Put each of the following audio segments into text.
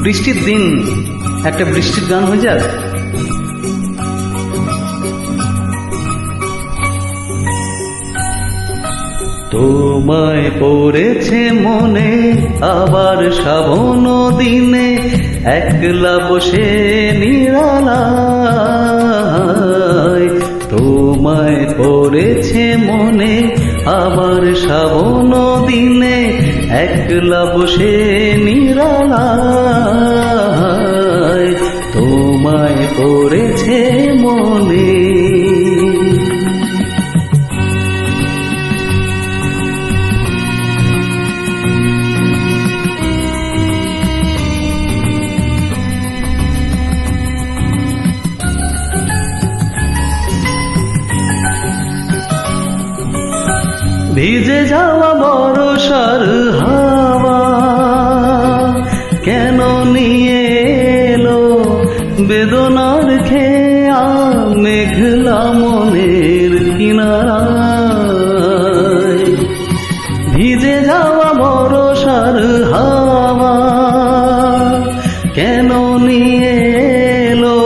বৃষ্টির দিন একটা বৃষ্টির গান হয়ে যাক। তোমায় পড়েছে মনে আবার শ্রাবণ দিনে, একলা বসে নিরালায়। তোমায় পড়েছে মনে আবার শ্রাবণ দিনে, একলা বসে নিরালায়। তোমায় পড়েছে মনে। ভিজে যাওয়া বর্ষার হাওয়া কেন নিয়ে এলো বেদনার খেয়া মেঘলা মনের কিনারায়। ভিজে যাওয়া বর্ষার হাওয়া কেন নিয়ে এলো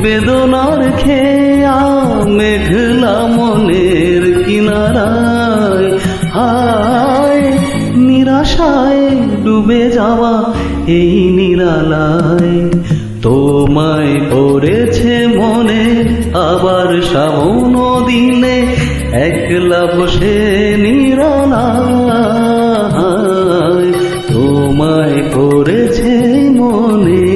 বেদনার খেয়া মেঘলা মনের কিনারায়। হায় নিরাশায় ডুবে যাওয়া এই নিরালায়। তোমায় পড়েছে মনে আবার শ্রাবণ দিনে, একলা বসে নিরালায়। তোমায় পড়েছে মনে।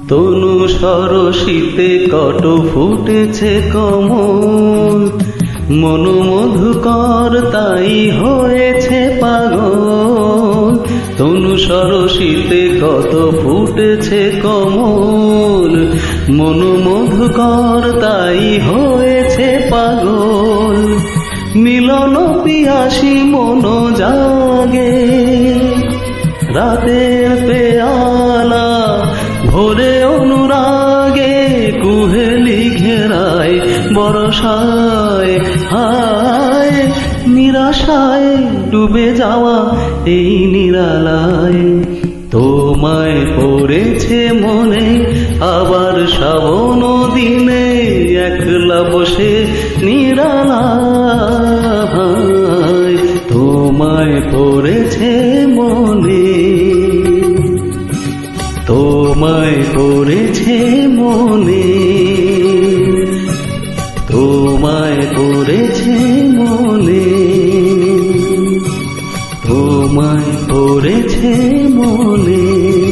তনু সরসিতে কত ফুটেছে কমল, মনু মধুকর তাই হয়েছে পাগল। তনু সরসিতে কত ফুটেছে কমল, মনু মধুকর তাই হয়েছে পাগল। মিলন পিয়াসী মন জাগে রাতের পেয়ালা ভোরে অনুরাগে, কুহেলি ঘেরায় বরসায়। হায় নিরাশায় ডুবে যাওয়া এই নিরালায়। তোমায় পড়েছে মনে আবার শ্রাবণ দিনে, একলা বসে নিরালায়। তোমায় পড়েছে মনে। তোমায় পড়েছে মনে। তোমায় পড়েছে মনে। তোমায় পড়েছে মনে।